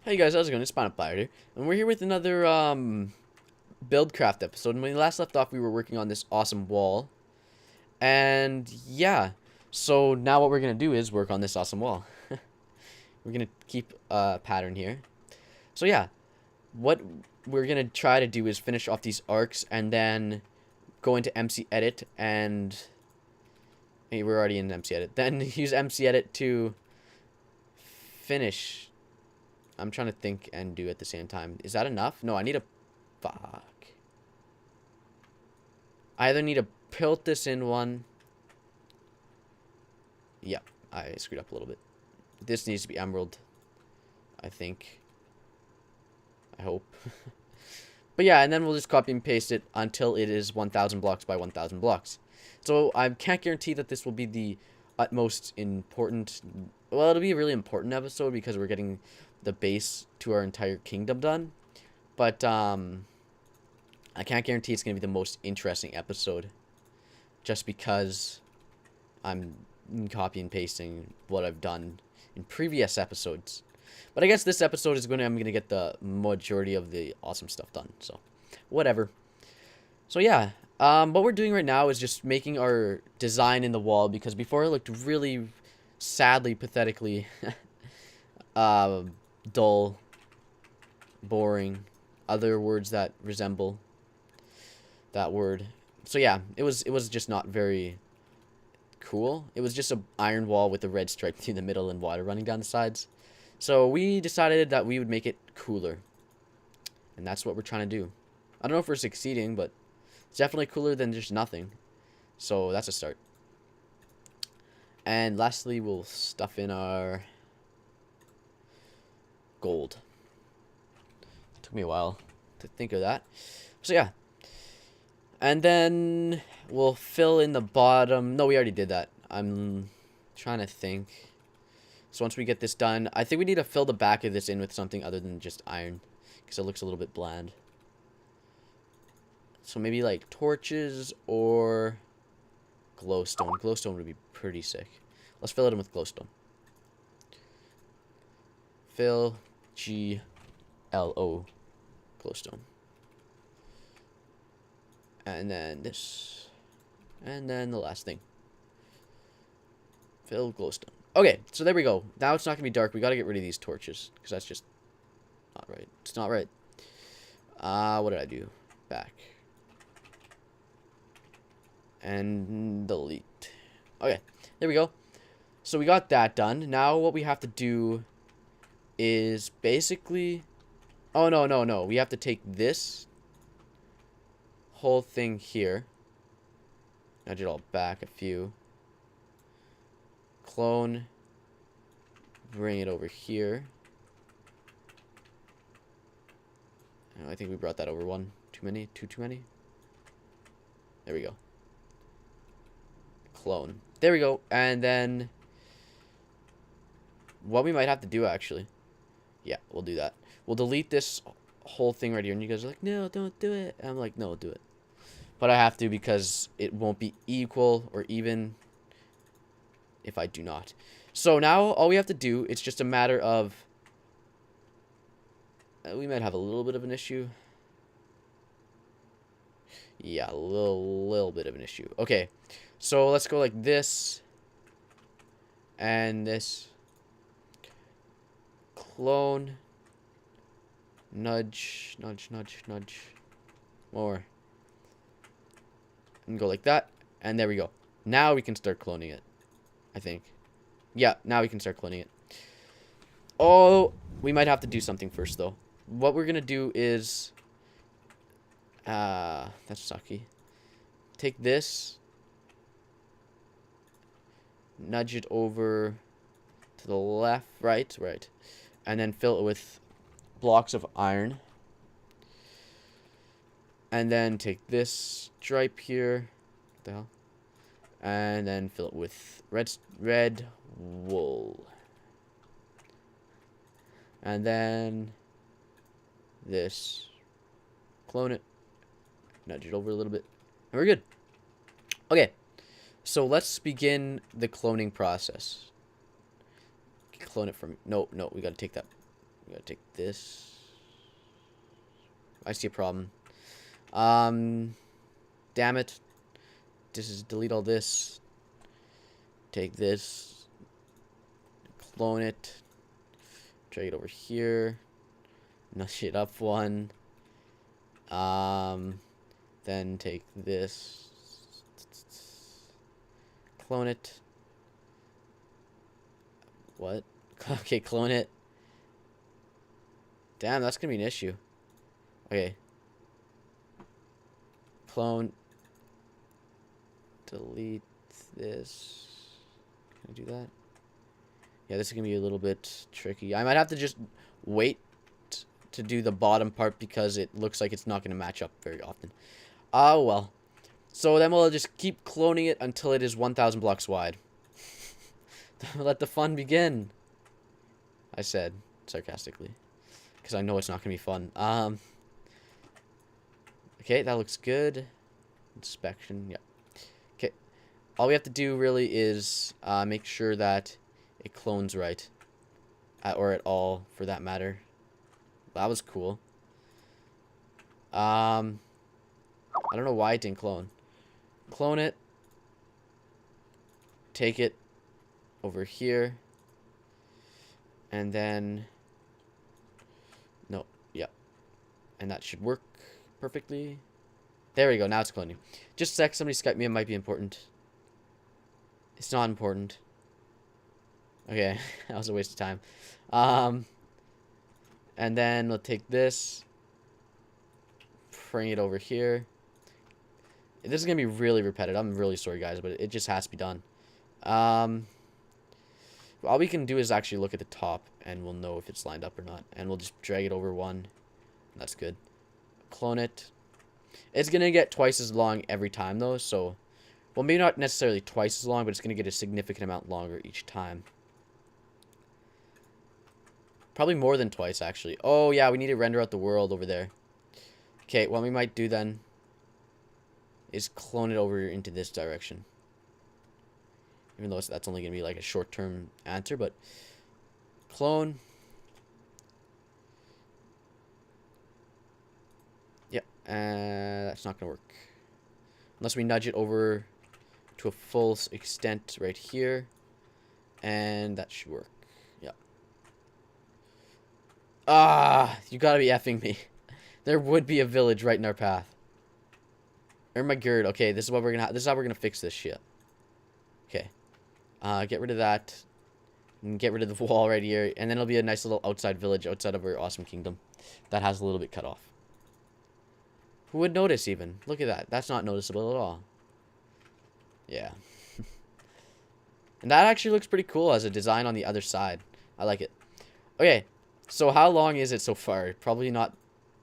Hey guys, how's it going? It's Builcraft here, and we're here with another buildcraft episode. And when we last left off, we were working on this awesome wall, and yeah, so now what we're gonna do is work on this awesome wall. We're gonna keep a pattern here. So yeah, what we're gonna try to do is finish off these arcs, and then go into MC Edit, and hey, we're already in MC Edit. Then use MC Edit to finish. I'm trying to think and do at the same time. Is that enough? No, I need a... Fuck. I either need to pilt this in one. Yeah, I screwed up a little bit. This needs to be emerald, I think. I hope. But yeah, and then we'll just copy and paste it until it is 1,000 blocks by 1,000 blocks. So I can't guarantee that this will be the utmost important... Well, it'll be a really important episode because we're getting the base to our entire kingdom done. But I can't guarantee it's going to be the most interesting episode. Just because I'm copy and pasting what I've done in previous episodes. But I guess this episode is I'm going to get the majority of the awesome stuff done. So, whatever. So, yeah. What we're doing right now is just making our design in the wall. Because before it looked really, sadly, pathetically, dull, boring. Other words that resemble that word. So, yeah. It was just not very cool. It was just a iron wall with a red stripe through the middle and water running down the sides. So we decided that we would make it cooler. And that's what we're trying to do. I don't know if we're succeeding, but it's definitely cooler than just nothing. So that's a start. And lastly, we'll stuff in our gold. It took me a while to think of that. So yeah. And then we'll fill in the bottom. No, we already did that. I'm trying to think. So once we get this done, I think we need to fill the back of this in with something other than just iron. Because it looks a little bit bland. So maybe like torches or glowstone. Glowstone would be pretty sick. Let's fill it in with glowstone. Fill G-L-O. Glowstone. And then this. And then the last thing. Fill glowstone. Okay, so there we go. Now it's not going to be dark. We got to get rid of these torches. Because that's just not right. It's not right. What did I do? Back. And delete. Okay, there we go. So we got that done. Now what we have to do is basically... Oh, no. We have to take this whole thing here. Nudge it all back a few. Clone, bring it over here. Oh, I think we brought that over one too many, two too many. There we go. Clone. There we go. And then what we might have to do actually. Yeah, we'll do that. We'll delete this whole thing right here. And you guys are like, no, don't do it. And I'm like, no, do it. But I have to because it won't be equal or even if I do not. So now all we have to do, it's just a matter of... we might have a little bit of an issue. Yeah, a little bit of an issue. Okay, so let's go like this. And this. Clone. Nudge. More. And go like that. And there we go. Now we can start cloning it. I think. Yeah, now we can start cloning it. Oh, we might have to do something first, though. What we're going to do is... that's sucky. Take this. Nudge it over to the left. Right. And then fill it with blocks of iron. And then take this stripe here. What the hell? And then fill it with red wool. And then this. Clone it. Nudge it over a little bit. And we're good. Okay. So let's begin the cloning process. Clone it from... No, we gotta take that We gotta take this. I see a problem. Damn it. This is delete all this. Take this. Clone it. Drag it over here. Nudge it up one. Then take this. Clone it. What? Okay, clone it. Damn, that's gonna be an issue. Okay. Clone. Delete this. Can I do that? Yeah, this is gonna be a little bit tricky. I might have to just wait to do the bottom part because it looks like it's not gonna match up very often. Oh well. So then we'll just keep cloning it until it is 1,000 blocks wide. Let the fun begin. I said sarcastically, because I know it's not gonna be fun. Okay, that looks good. Inspection, yeah. Okay, all we have to do really is make sure that it clones right, or at all, for that matter. That was cool. I don't know why it didn't clone. Clone it. Take it over here. And then... No, yeah. And that should work perfectly. There we go, now it's cloning. Just a sec, somebody Skype me, it might be important. It's not important. Okay, that was a waste of time. And then we'll take this. Bring it over here. This is going to be really repetitive. I'm really sorry, guys, but it just has to be done. All we can do is actually look at the top, and we'll know if it's lined up or not. And we'll just drag it over one. That's good. Clone it. It's going to get twice as long every time, though, so... Well, maybe not necessarily twice as long, but it's going to get a significant amount longer each time. Probably more than twice, actually. Oh, yeah, we need to render out the world over there. Okay, what we might do then is clone it over into this direction. Even though that's only going to be like a short-term answer, but clone. Yeah, that's not going to work. Unless we nudge it over to a full extent right here. And that should work. Yeah. Ah, you got to be effing me. There would be a village right in our path. Earn my gird. Okay, this is what we're gonna. This is how we're gonna fix this shit. Okay. Get rid of that. And get rid of the wall right here, and then it'll be a nice little outside village outside of our awesome kingdom that has a little bit cut off. Who would notice even? Look at that. That's not noticeable at all. Yeah. And that actually looks pretty cool as a design on the other side. I like it. Okay. So how long is it so far? Probably not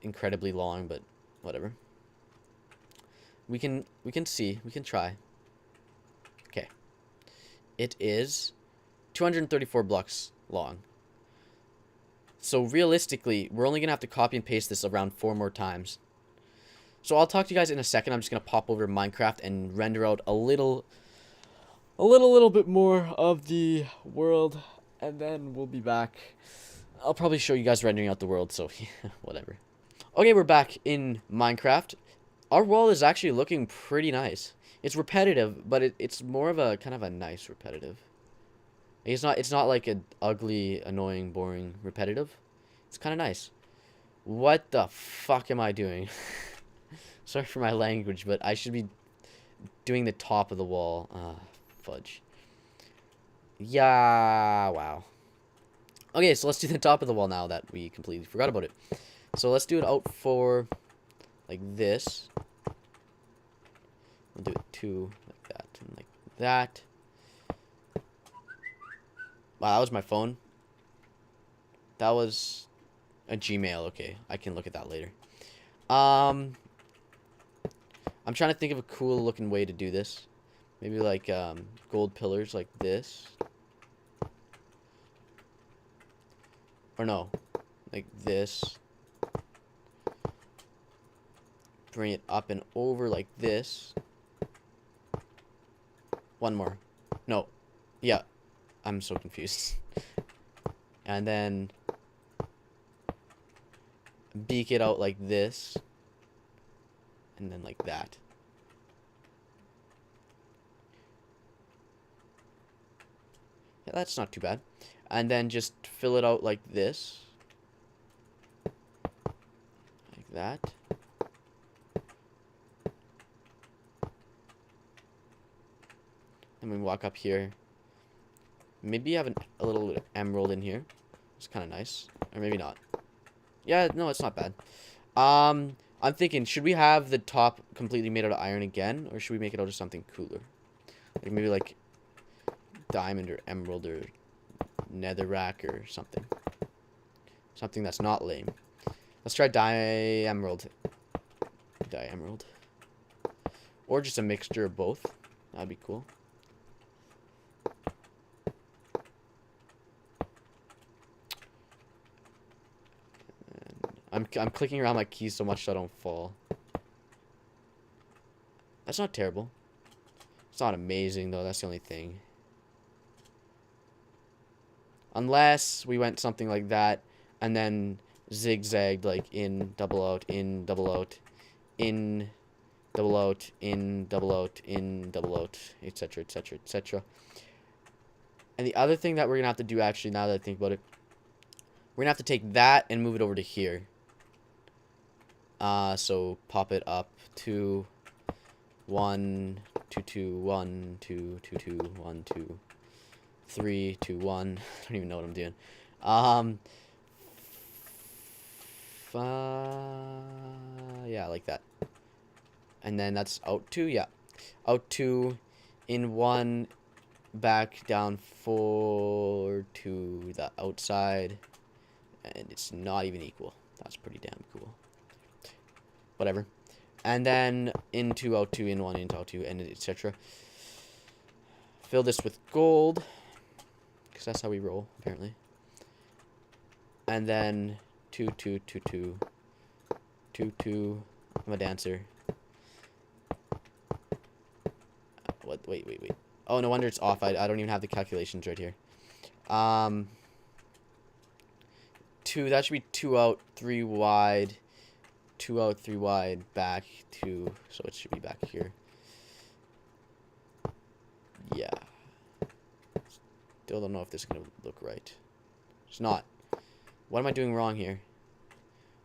incredibly long, but whatever. We can see. We can try. Okay. It is 234 blocks long. So realistically, we're only going to have to copy and paste this around 4 more times. So I'll talk to you guys in a second. I'm just going to pop over to Minecraft and render out a little bit more of the world, and then we'll be back. I'll probably show you guys rendering out the world, so whatever. Okay, we're back in Minecraft. Our wall is actually looking pretty nice. It's repetitive, but it's more of a kind of a nice repetitive. It's not like an ugly, annoying, boring repetitive. It's kind of nice. What the fuck am I doing? Sorry for my language, but I should be doing the top of the wall. Fudge. Yeah, wow. Okay, so let's do the top of the wall now that we completely forgot about it. So let's do it out for like this. We'll do it two like that and like that. Wow, that was my phone. That was a Gmail. Okay, I can look at that later. I'm trying to think of a cool looking way to do this. Maybe like gold pillars like this. Or no, like this. Bring it up and over like this. One more. No. Yeah. I'm so confused. And then beak it out like this. And then like that. Yeah, that's not too bad. And then just fill it out like this. Like that. And we walk up here. Maybe you have a little bit of emerald in here. It's kind of nice. Or maybe not. Yeah, no, it's not bad. I'm thinking, should we have the top completely made out of iron again? Or should we make it out of something cooler? Like maybe like diamond or emerald or netherrack or something. Something that's not lame. Let's try emerald. Emerald. Or just a mixture of both. That'd be cool. And I'm clicking around my keys so much so I don't fall. That's not terrible. It's not amazing though, that's the only thing. Unless we went something like that and then zigzagged like in, double out, in, double out, in, double out, in, double out, in, double out, etc, etc, etc. And the other thing that we're gonna have to do, actually, now that I think about it, we're gonna have to take that and move it over to here. So pop it up to 1, 2, 2, 1, 2, 2, 2, 1, 2, 3, 2, 1. I don't even know what I'm doing. Yeah, like that. And then that's out 2, yeah. Out 2, in 1, back down 4 to the outside. And it's not even equal. That's pretty damn cool. Whatever. And then into out 2, in 1, into out 2, and etc. Fill this with gold. Because that's how we roll, apparently. And then 2, 2, 2, 2. 2, 2. I'm a dancer. What? Wait. Oh, no wonder it's off. I don't even have the calculations right here. 2. That should be 2 out, 3 wide. 2 out, 3 wide, back 2. So it should be back here. Yeah. Still don't know if this is going to look right. It's not. What am I doing wrong here?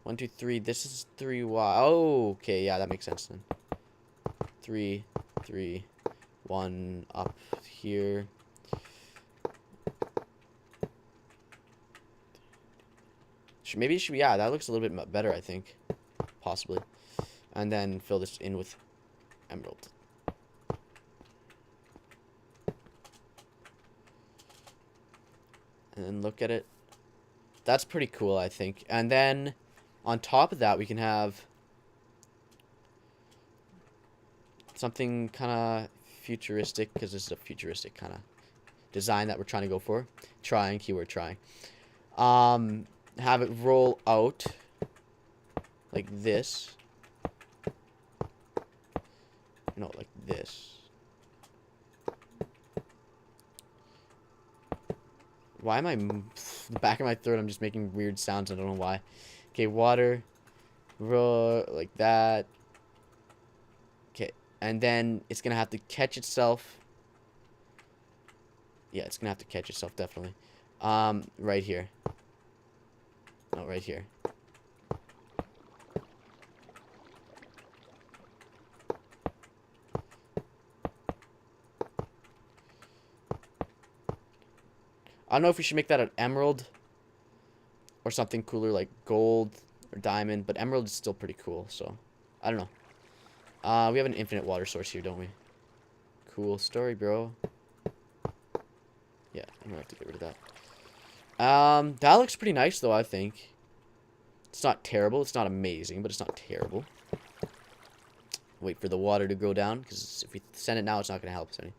1, 2, 3. This is 3 wide. Oh, okay. Yeah, that makes sense then. 3, 3. 1 up here. Maybe it should be, yeah, that looks a little bit better, I think. Possibly. And then fill this in with emerald. And then look at it. That's pretty cool, I think. And then on top of that, we can have something kind of futuristic, because this is a futuristic kind of design that we're trying to go for. Trying, keyword trying. Have it roll out like this. No, like this. Why am I... The back of my throat, I'm just making weird sounds. I don't know why. Okay, water. Roll like that. Okay, and then it's going to have to catch itself. Yeah, it's going to have to catch itself, definitely. Right here. No, right here. I don't know if we should make that an emerald or something cooler like gold or diamond, but emerald is still pretty cool, so I don't know. We have an infinite water source here, don't we? Cool story, bro. Yeah, I'm gonna have to get rid of that. That looks pretty nice though, I think. It's not terrible, it's not amazing, but it's not terrible. Wait for the water to go down, because if we send it now, it's not gonna help us any.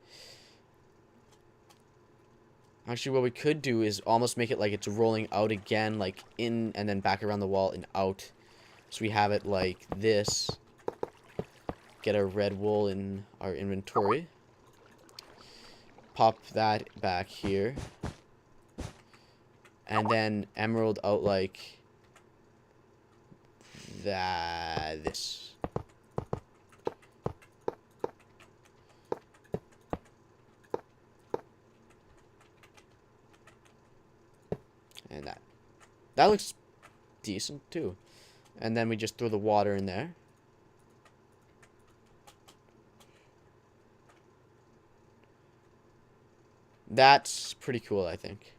Actually, what we could do is almost make it like it's rolling out again, like in and then back around the wall and out. So we have it like this. Get our red wool in our inventory. Pop that back here. And then emerald out like this. And that. That looks decent too. And then we just throw the water in there. That's pretty cool, I think.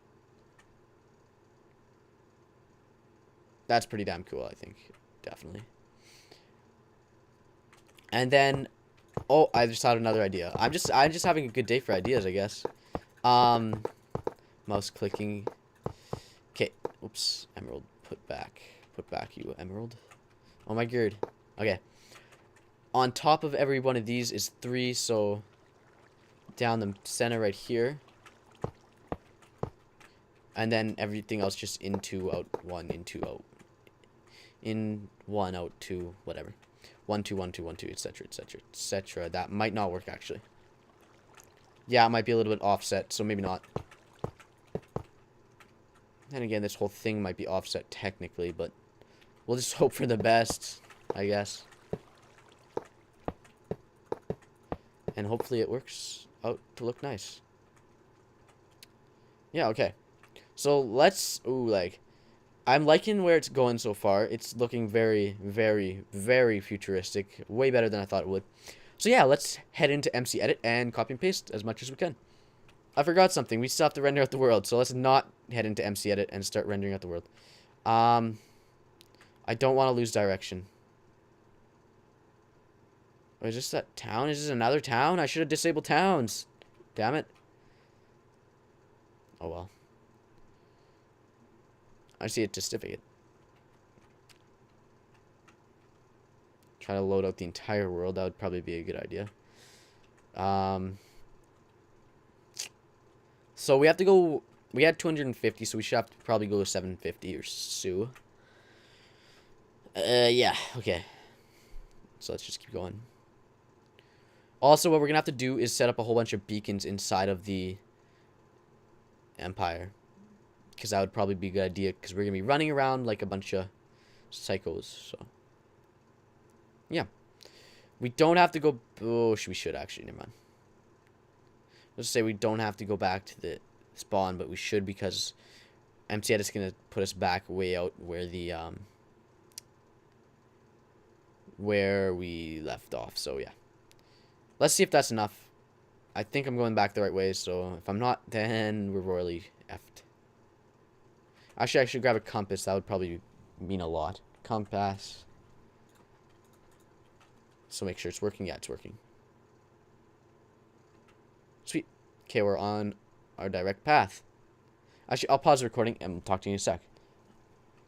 That's pretty damn cool, I think. Definitely. And then, oh, I just had another idea. I'm just having a good day for ideas, I guess. Mouse clicking. Okay. Oops. Emerald. Put back. Put back, you emerald. Oh my god. Okay. On top of every one of these is 3, so down the center right here. And then everything else just in 2, out 1, in 2, out. In 1, out 2, whatever. 1, 2, 1, 2, 1, 2, etc., etc., etc. That might not work, actually. Yeah, it might be a little bit offset, so maybe not. And again, this whole thing might be offset technically, but we'll just hope for the best, I guess. And hopefully it works out to look nice. Yeah, okay. So let's, ooh, like, I'm liking where it's going so far. It's looking very, very, very futuristic. Way better than I thought it would. So yeah, let's head into MC Edit and copy and paste as much as we can. I forgot something. We still have to render out the world. So let's not head into MC Edit and start rendering out the world. I don't want to lose direction. Or is this that town? Is this another town? I should have disabled towns. Damn it. Oh well. I see a certificate. Try to load out the entire world. That would probably be a good idea. So we have to go. We had 250, so we should have to probably go to 750 or so. Yeah. Okay. So let's just keep going. Also, what we're gonna have to do is set up a whole bunch of beacons inside of the Empire. Because that would probably be a good idea, because we're going to be running around like a bunch of psychos, so. Yeah. We don't have to go, oh, we should actually, never mind. Let's say we don't have to go back to the spawn, but we should, because MC Edit is going to put us back way out where the, where we left off, so yeah. Let's see if that's enough. I think I'm going back the right way, so if I'm not, then we're royally effed. Actually, I should grab a compass. That would probably mean a lot. Compass. So make sure it's working. Yeah, it's working. Sweet. Okay, we're on our direct path. Actually, I'll pause the recording and talk to you in a sec.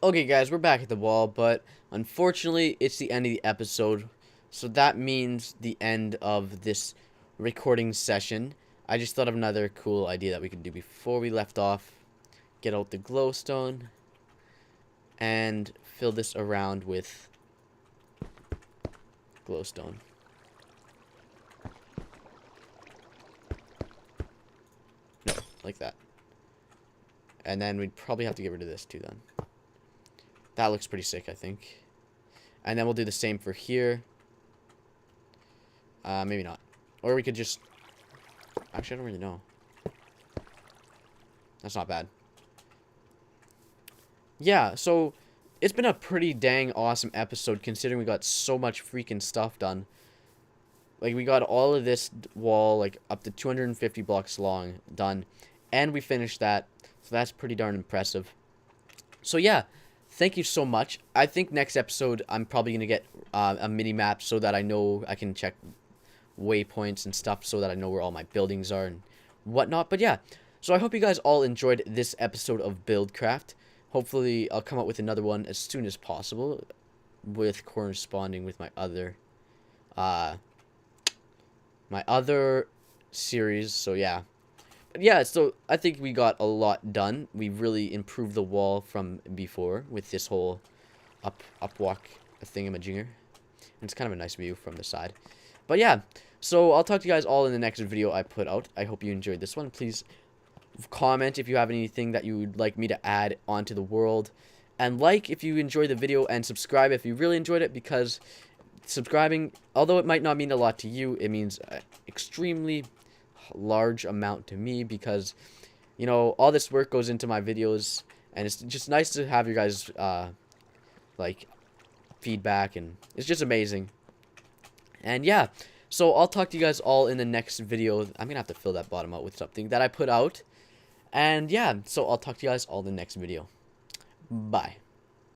Okay, guys, we're back at the wall, but unfortunately, it's the end of the episode. So that means the end of this recording session. I just thought of another cool idea that we could do before we left off. Get out the glowstone and fill this around with glowstone. No, like that. And then we'd probably have to get rid of this too then. That looks pretty sick, I think. And then we'll do the same for here. Maybe not. Or we could just... Actually, I don't really know. That's not bad. Yeah, so it's been a pretty dang awesome episode considering we got so much freaking stuff done. Like, we got all of this wall, like, up to 250 blocks long done. And we finished that. So that's pretty darn impressive. So, yeah. Thank you so much. I think next episode, I'm probably going to get a mini-map so that I know I can check waypoints and stuff so that I know where all my buildings are and whatnot. But, yeah. So, I hope you guys all enjoyed this episode of Buildcraft. Hopefully, I'll come up with another one as soon as possible with corresponding with my other series. So, yeah. But, yeah, so I think we got a lot done. We really improved the wall from before with this whole upwalk thingamajigger. And it's kind of a nice view from the side. But, yeah. So, I'll talk to you guys all in the next video I put out. I hope you enjoyed this one. Please comment if you have anything that you would like me to add onto the world, And like if you enjoyed the video, and subscribe if you really enjoyed it, because subscribing, although it might not mean a lot to you, it means an extremely large amount to me, because, you know, all this work goes into my videos, and it's just nice to have your guys like feedback, and it's just amazing. And yeah, so I'll talk to you guys all in the next video. I'm gonna have to fill that bottom out with something that I put out. And yeah, so I'll talk to you guys all in the next video. Bye.